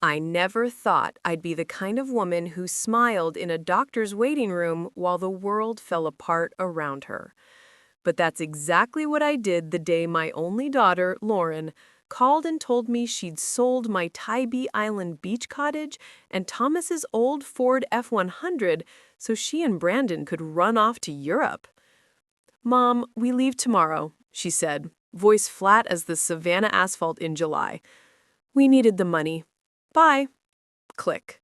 I never thought I'd be the kind of woman who smiled in a doctor's waiting room while the world fell apart around her. But that's exactly what I did the day my only daughter, Lauren, called and told me she'd sold my Tybee Island beach cottage and Thomas's old Ford F-100 so she and Brandon could run off to Europe. "Mom, we leave tomorrow," she said, voice flat as the Savannah asphalt in July. "We needed the money. Bye." Click.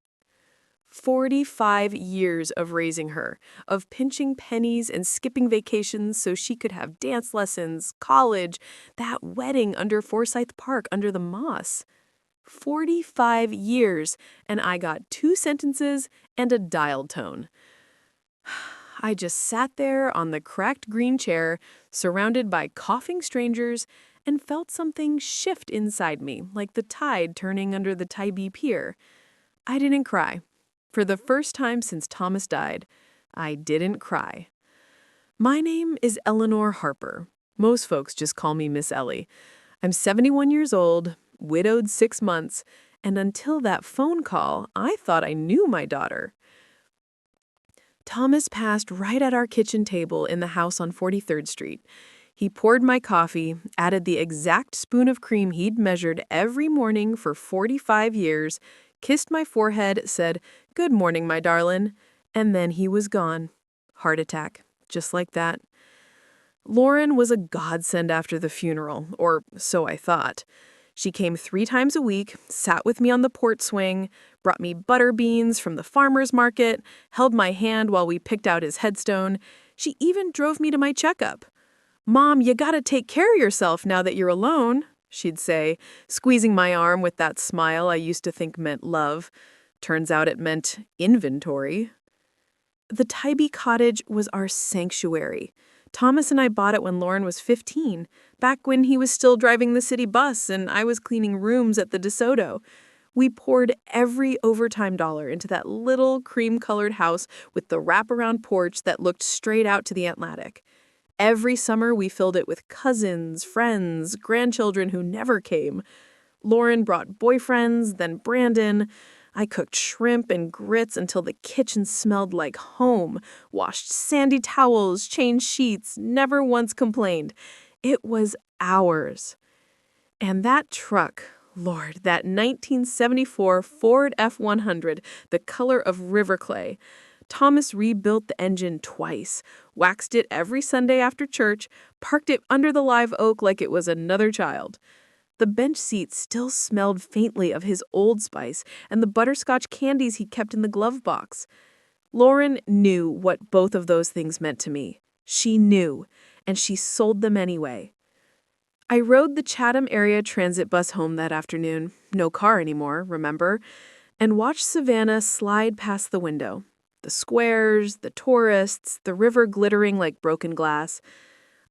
45 years of raising her, of pinching pennies and skipping vacations so she could have dance lessons, college, that wedding under Forsyth Park under the moss. 45 years, and I got 2 sentences and a dialed tone. I just sat there on the cracked green chair, surrounded by coughing strangers, and felt something shift inside me, like the tide turning under the Tybee Pier. I didn't cry. For the first time since Thomas died, I didn't cry. My name is Eleanor Harper. Most folks just call me Miss Ellie. I'm 71 years old, widowed 6 months, and until that phone call, I thought I knew my daughter. Thomas passed right at our kitchen table in the house on 43rd Street. He poured my coffee, added the exact spoon of cream he'd measured every morning for 45 years, kissed my forehead, said, "Good morning, my darlin'," and then he was gone. Heart attack, just like that. Lauren was a godsend after the funeral, or so I thought. She came 3 times a week, sat with me on the porch swing, brought me butter beans from the farmer's market, held my hand while we picked out his headstone. She even drove me to my checkup. "Mom, you gotta take care of yourself now that you're alone," she'd say, squeezing my arm with that smile I used to think meant love. Turns out it meant inventory. The Tybee cottage was our sanctuary. Thomas and I bought it when Lauren was 15, back when he was still driving the city bus and I was cleaning rooms at the DeSoto. We poured every overtime dollar into that little cream-colored house with the wraparound porch that looked straight out to the Atlantic. Every summer, we filled it with cousins, friends, grandchildren who never came. Lauren brought boyfriends, then Brandon. I cooked shrimp and grits until the kitchen smelled like home, washed sandy towels, changed sheets, never once complained. It was ours. And that truck, Lord, that 1974 Ford F-100, the color of river clay. Thomas rebuilt the engine twice, waxed it every Sunday after church, parked it under the live oak like it was another child. The bench seat still smelled faintly of his Old Spice and the butterscotch candies he kept in the glove box. Lauren knew what both of those things meant to me. She knew, and she sold them anyway. I rode the Chatham area transit bus home that afternoon, no car anymore, remember, and watched Savannah slide past the window. The squares, the tourists, the river glittering like broken glass.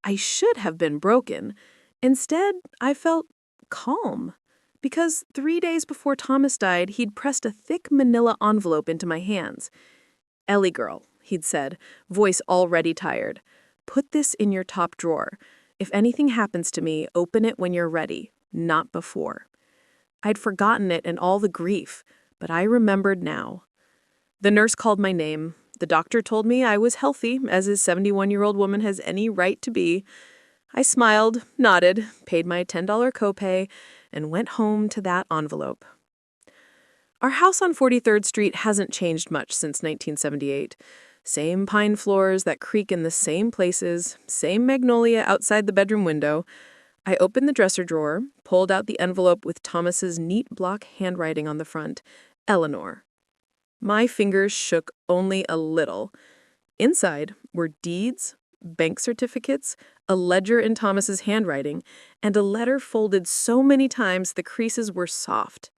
I should have been broken. Instead, I felt calm. Because 3 days before Thomas died, he'd pressed a thick manila envelope into my hands. "Ellie girl," he'd said, voice already tired. "Put this in your top drawer. If anything happens to me, open it when you're ready, not before." I'd forgotten it and all the grief, but I remembered now. The nurse called my name. The doctor told me I was healthy, as a 71-year-old woman has any right to be. I smiled, nodded, paid my $10 copay, and went home to that envelope. Our house on 43rd Street hasn't changed much since 1978. Same pine floors that creak in the same places, same magnolia outside the bedroom window. I opened the dresser drawer, pulled out the envelope with Thomas's neat block handwriting on the front. Eleanor. My fingers shook only a little. Inside were deeds, bank certificates, a ledger in Thomas's handwriting, and a letter folded so many times the creases were soft.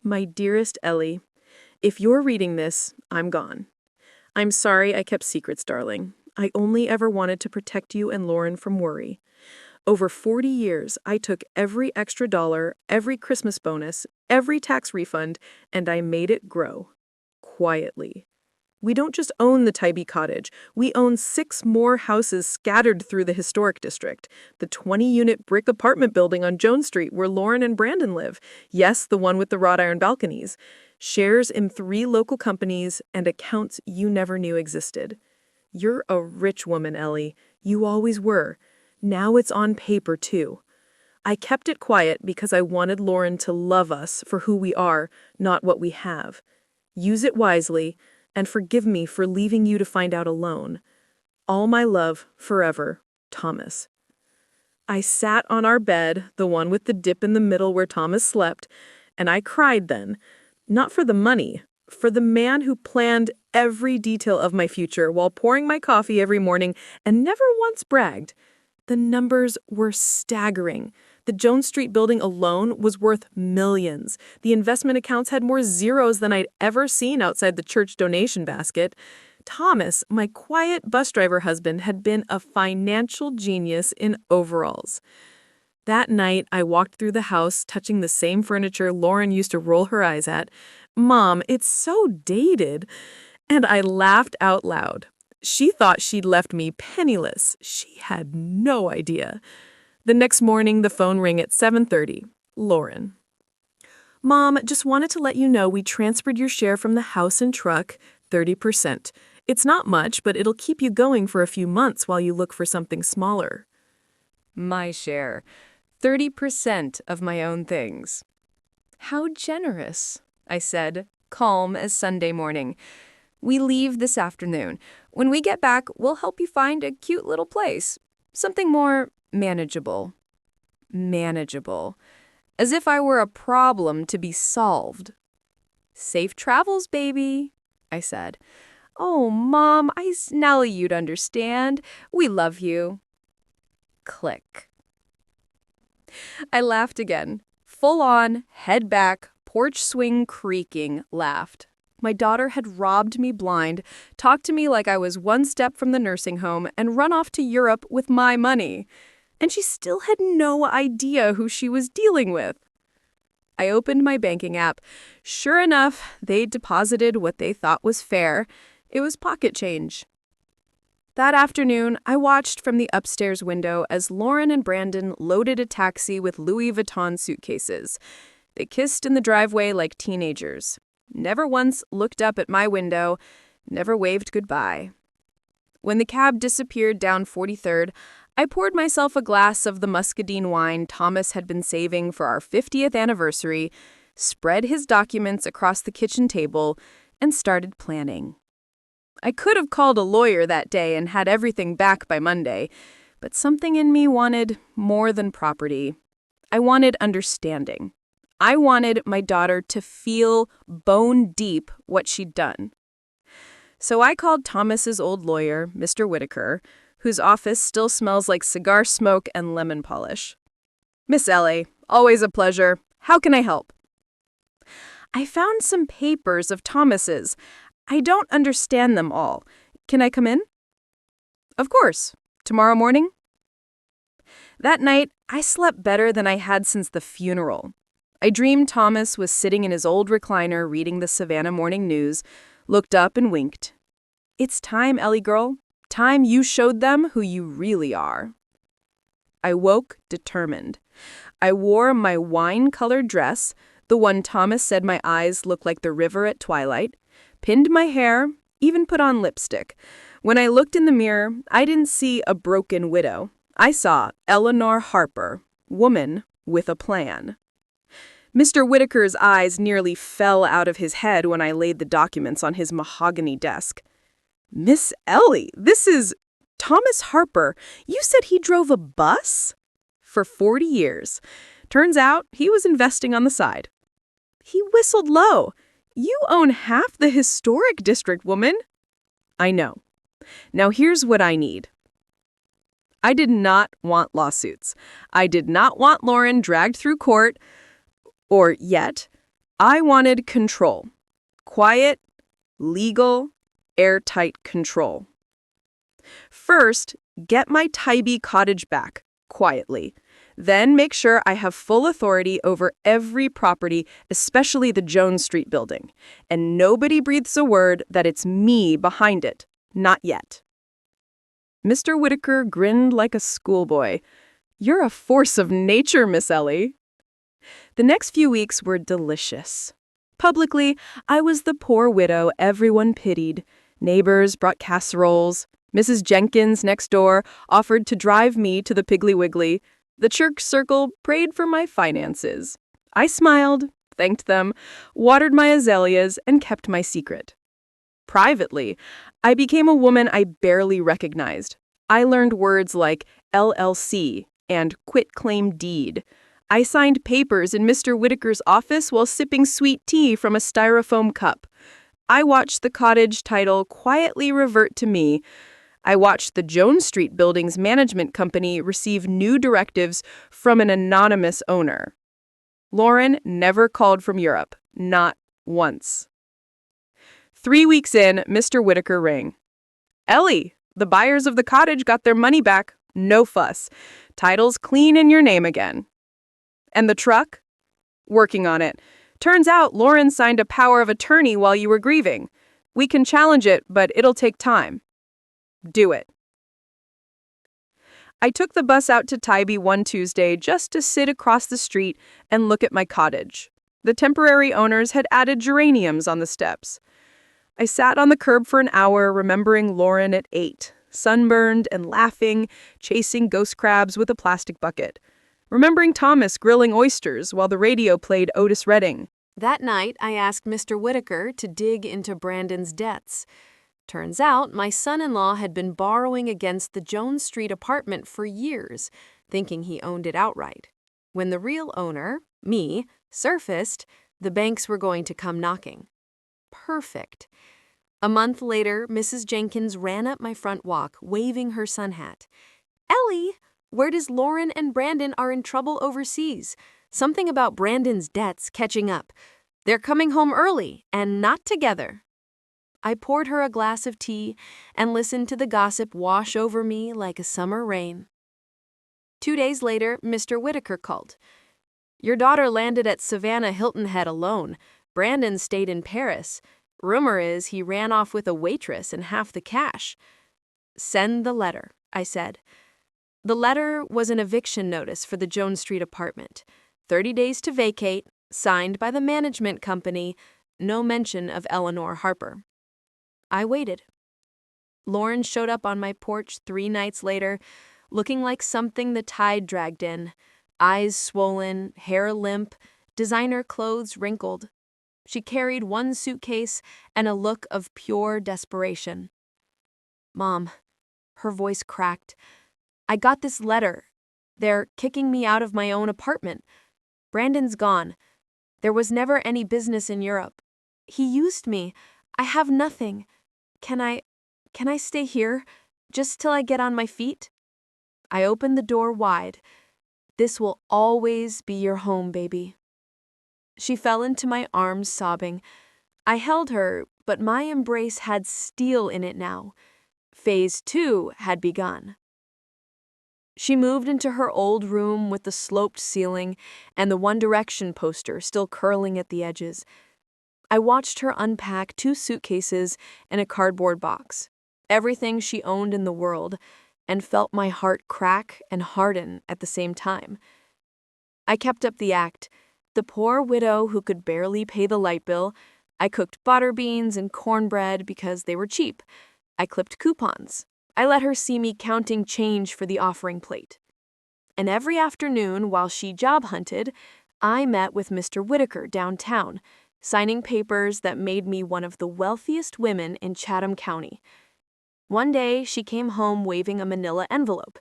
My dearest Ellie, if you're reading this, I'm gone. I'm sorry I kept secrets, darling. I only ever wanted to protect you and Lauren from worry. Over 40 years, I took every extra dollar, every Christmas bonus, every tax refund, and I made it grow. Quietly. We don't just own the Tybee cottage. We own 6 more houses scattered through the historic district. The 20-unit brick apartment building on Jones Street where Lauren and Brandon live. Yes, the one with the wrought iron balconies. Shares in 3 local companies and accounts you never knew existed. You're a rich woman, Ellie. You always were. Now it's on paper, too. I kept it quiet because I wanted Lauren to love us for who we are, not what we have. Use it wisely, and forgive me for leaving you to find out alone. All my love, forever, Thomas. I sat on our bed, the one with the dip in the middle where Thomas slept, and I cried then. Not for the money, for the man who planned every detail of my future while pouring my coffee every morning and never once bragged. The numbers were staggering. The Jones Street building alone was worth millions. The investment accounts had more zeros than I'd ever seen outside the church donation basket. Thomas, my quiet bus driver husband, had been a financial genius in overalls. That night, I walked through the house, touching the same furniture Lauren used to roll her eyes at. "Mom, it's so dated." And I laughed out loud. She thought she'd left me penniless. She had no idea. The next morning, the phone rang at 7:30. Lauren. "Mom, just wanted to let you know we transferred your share from the house and truck, 30%. It's not much, but it'll keep you going for a few months while you look for something smaller." My share. 30% of my own things. "How generous," I said, calm as Sunday morning. "We leave this afternoon. When we get back, we'll help you find a cute little place. Something more manageable." Manageable. As if I were a problem to be solved. "Safe travels, baby," I said. "Oh, Mom, now you'd understand. We love you." Click. I laughed again. Full on, head back, porch swing creaking, laughed. My daughter had robbed me blind, talked to me like I was one step from the nursing home, and run off to Europe with my money. And she still had no idea who she was dealing with. I opened my banking app. Sure enough, they'd deposited what they thought was fair. It was pocket change. That afternoon, I watched from the upstairs window as Lauren and Brandon loaded a taxi with Louis Vuitton suitcases. They kissed in the driveway like teenagers. Never once looked up at my window, never waved goodbye. When the cab disappeared down 43rd, I poured myself a glass of the muscadine wine Thomas had been saving for our 50th anniversary, spread his documents across the kitchen table, and started planning. I could have called a lawyer that day and had everything back by Monday, but something in me wanted more than property. I wanted understanding. I wanted my daughter to feel bone deep what she'd done. So I called Thomas's old lawyer, Mr. Whitaker, whose office still smells like cigar smoke and lemon polish. "Miss Ellie, always a pleasure. How can I help?" "I found some papers of Thomas's. I don't understand them all. Can I come in?" "Of course. Tomorrow morning?" That night, I slept better than I had since the funeral. I dreamed Thomas was sitting in his old recliner reading the Savannah morning news, looked up and winked. "It's time, Ellie girl. Time you showed them who you really are." I woke determined. I wore my wine-colored dress, the one Thomas said my eyes looked like the river at twilight, pinned my hair, even put on lipstick. When I looked in the mirror, I didn't see a broken widow. I saw Eleanor Harper, woman with a plan. Mr. Whitaker's eyes nearly fell out of his head when I laid the documents on his mahogany desk. "Miss Ellie, this is Thomas Harper. You said he drove a bus?" "For 40 years. Turns out he was investing on the side." He whistled low. "You own half the historic district, woman." "I know. Now here's what I need." I did not want lawsuits. I did not want Lauren dragged through court. Or yet, I wanted control. Quiet, legal, airtight control. First, get my Tybee cottage back, quietly. Then make sure I have full authority over every property, especially the Jones Street building. And nobody breathes a word that it's me behind it. Not yet." Mr. Whitaker grinned like a schoolboy. "You're a force of nature, Miss Ellie." The next few weeks were delicious. Publicly, I was the poor widow everyone pitied. Neighbors brought casseroles. Mrs. Jenkins next door offered to drive me to the Piggly Wiggly. The church circle prayed for my finances. I smiled, thanked them, watered my azaleas, and kept my secret. Privately, I became a woman I barely recognized. I learned words like LLC and quitclaim deed. I signed papers in Mr. Whitaker's office while sipping sweet tea from a styrofoam cup. I watched the cottage title quietly revert to me. I watched the Jones Street building's management company receive new directives from an anonymous owner. Lauren never called from Europe, not once. 3 weeks in, Mr. Whitaker rang. "Ellie, the buyers of the cottage got their money back. No fuss. Title's clean in your name again." "And the truck?" "Working on it. Turns out Lauren signed a power of attorney while you were grieving. We can challenge it, but it'll take time." "Do it." I took the bus out to Tybee one Tuesday just to sit across the street and look at my cottage. The temporary owners had added geraniums on the steps. I sat on the curb for an hour, remembering Lauren at 8, sunburned and laughing, chasing ghost crabs with a plastic bucket. Remembering Thomas grilling oysters while the radio played Otis Redding. That night, I asked Mr. Whitaker to dig into Brandon's debts. Turns out, my son-in-law had been borrowing against the Jones Street apartment for years, thinking he owned it outright. When the real owner, me, surfaced, the banks were going to come knocking. Perfect. A month later, Mrs. Jenkins ran up my front walk, waving her sun hat. "Ellie, word is Lauren and Brandon are in trouble overseas. Something about Brandon's debts catching up. They're coming home early and not together." I poured her a glass of tea and listened to the gossip wash over me like a summer rain. 2 days later, Mr. Whitaker called. "Your daughter landed at Savannah Hilton Head alone. Brandon stayed in Paris. Rumor is he ran off with a waitress and half the cash." "Send the letter," I said. The letter was an eviction notice for the Jones Street apartment. 30 days to vacate, signed by the management company, no mention of Eleanor Harper. I waited. Lauren showed up on my porch 3 nights later, looking like something the tide dragged in. Eyes swollen, hair limp, designer clothes wrinkled. She carried 1 suitcase and a look of pure desperation. "Mom," her voice cracked, "I got this letter. They're kicking me out of my own apartment. Brandon's gone. There was never any business in Europe. He used me. I have nothing. Can I stay here, just till I get on my feet?" I opened the door wide. "This will always be your home, baby." She fell into my arms, sobbing. I held her, but my embrace had steel in it now. Phase 2 had begun. She moved into her old room with the sloped ceiling and the One Direction poster still curling at the edges. I watched her unpack 2 suitcases and a cardboard box, everything she owned in the world, and felt my heart crack and harden at the same time. I kept up the act, the poor widow who could barely pay the light bill. I cooked butter beans and cornbread because they were cheap. I clipped coupons. I let her see me counting change for the offering plate. And every afternoon, while she job hunted, I met with Mr. Whitaker downtown, signing papers that made me one of the wealthiest women in Chatham County. One day, she came home waving a manila envelope.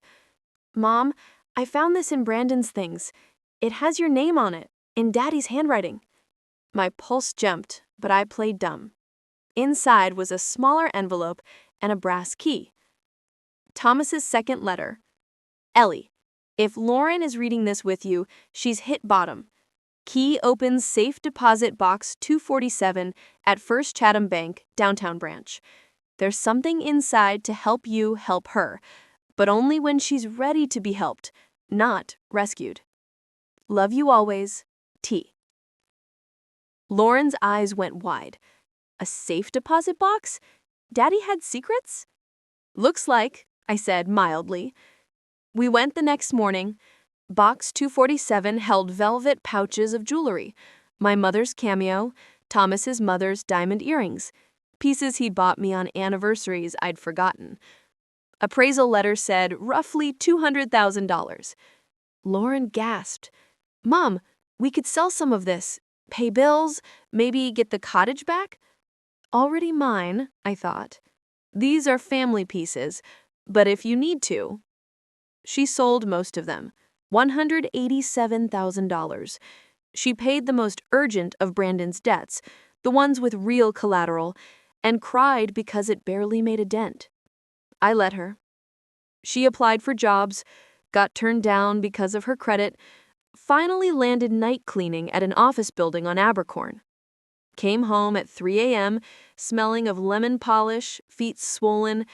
"Mom, I found this in Brandon's things. It has your name on it, in Daddy's handwriting." My pulse jumped, but I played dumb. Inside was a smaller envelope and a brass key. Thomas's second letter. "Ellie, if Lauren is reading this with you, she's hit bottom. Key opens safe deposit box 247 at First Chatham Bank, downtown branch. There's something inside to help you help her, but only when she's ready to be helped, not rescued. Love you always, T. Lauren's eyes went wide. A safe deposit box? Daddy had secrets? Looks like, I said mildly. We went the next morning. Box 247 held velvet pouches of jewelry, my mother's cameo, Thomas's mother's diamond earrings, pieces he'd bought me on anniversaries I'd forgotten. Appraisal letter said roughly $200,000. Lauren gasped. Mom, we could sell some of this, pay bills, maybe get the cottage back? Already mine, I thought. These are family pieces, but if you need to. She sold most of them, $187,000. She paid the most urgent of Brandon's debts, the ones with real collateral, and cried because it barely made a dent. I let her. She applied for jobs, got turned down because of her credit, finally landed night cleaning at an office building on Abercorn. Came home at 3 a.m., smelling of lemon polish, feet swollen,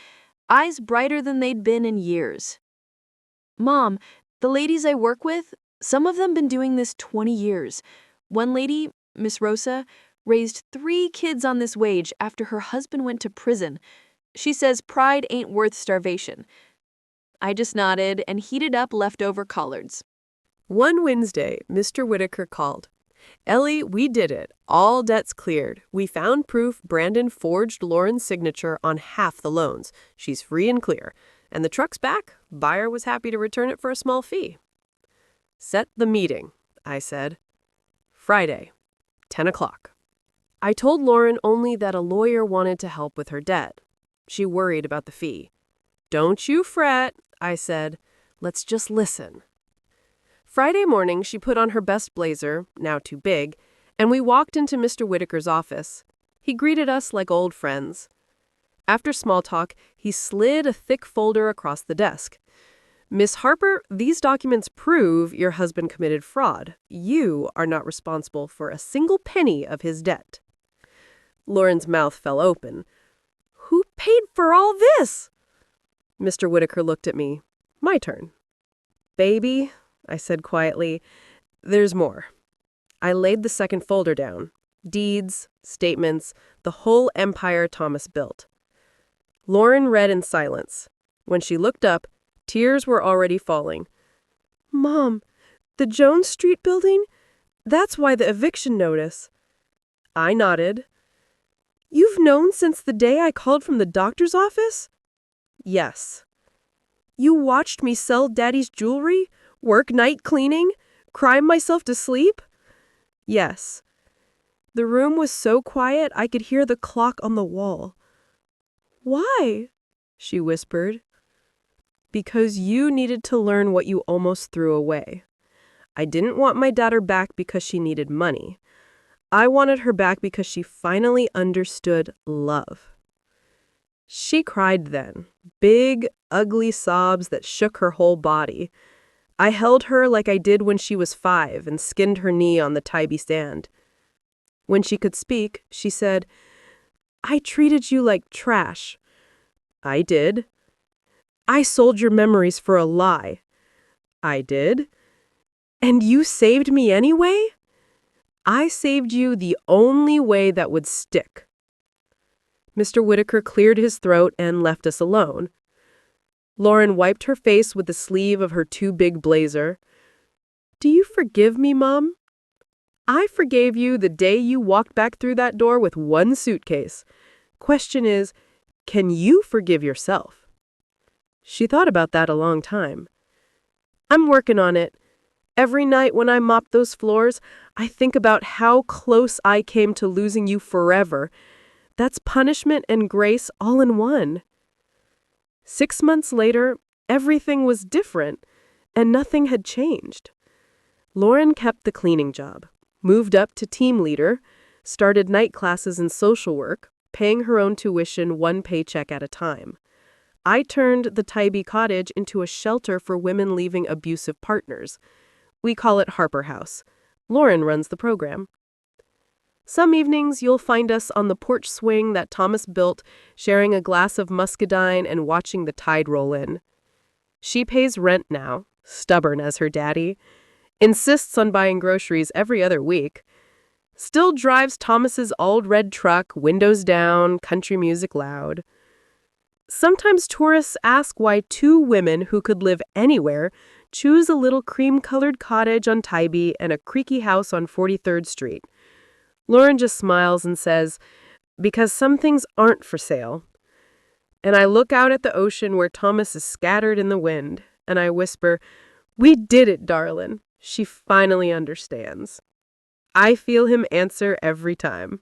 eyes brighter than they'd been in years. Mom, the ladies I work with, some of them been doing this 20 years. One lady, Miss Rosa, raised 3 kids on this wage after her husband went to prison. She says pride ain't worth starvation. I just nodded and heated up leftover collards. One Wednesday, Mr. Whitaker called. Ellie, we did it. All debts cleared. We found proof Brandon forged Lauren's signature on half the loans. She's free and clear. And the truck's back. Buyer was happy to return it for a small fee. Set the meeting, I said. Friday, 10 o'clock. I told Lauren only that a lawyer wanted to help with her debt. She worried about the fee. Don't you fret, I said. Let's just listen. Friday morning, she put on her best blazer, now too big, and we walked into Mr. Whitaker's office. He greeted us like old friends. After small talk, he slid a thick folder across the desk. Miss Harper, these documents prove your husband committed fraud. You are not responsible for a single penny of his debt. Lauren's mouth fell open. Who paid for all this? Mr. Whitaker looked at me. My turn. Baby, I said quietly, there's more. I laid the second folder down. Deeds, statements, the whole empire Thomas built. Lauren read in silence. When she looked up, tears were already falling. Mom, the Jones Street building? That's why the eviction notice. I nodded. You've known since the day I called from the doctor's office? Yes. You watched me sell Daddy's jewelry, work night cleaning, cry myself to sleep? Yes. The room was so quiet I could hear the clock on the wall. Why? She whispered. Because you needed to learn what you almost threw away. I didn't want my daughter back because she needed money. I wanted her back because she finally understood love. She cried then, big, ugly sobs that shook her whole body. I held her like I did when she was 5 and skinned her knee on the Tybee sand. When she could speak, she said, I treated you like trash. I did. I sold your memories for a lie. I did. And you saved me anyway? I saved you the only way that would stick. Mr. Whitaker cleared his throat and left us alone. Lauren wiped her face with the sleeve of her too big blazer. Do you forgive me, Mom? I forgave you the day you walked back through that door with one suitcase. Question is, can you forgive yourself? She thought about that a long time. I'm working on it. Every night when I mop those floors, I think about how close I came to losing you forever. That's punishment and grace all in one. 6 months later, everything was different, and nothing had changed. Lauren kept the cleaning job, moved up to team leader, started night classes in social work, paying her own tuition one paycheck at a time. I turned the Tybee cottage into a shelter for women leaving abusive partners. We call it Harper House. Lauren runs the program. Some evenings you'll find us on the porch swing that Thomas built, sharing a glass of muscadine and watching the tide roll in. She pays rent now, stubborn as her daddy, insists on buying groceries every other week, still drives Thomas's old red truck, windows down, country music loud. Sometimes tourists ask why two women who could live anywhere choose a little cream-colored cottage on Tybee and a creaky house on 43rd Street. Lauren just smiles and says, because some things aren't for sale. And I look out at the ocean where Thomas is scattered in the wind, and I whisper, we did it, darlin'. She finally understands. I feel him answer every time.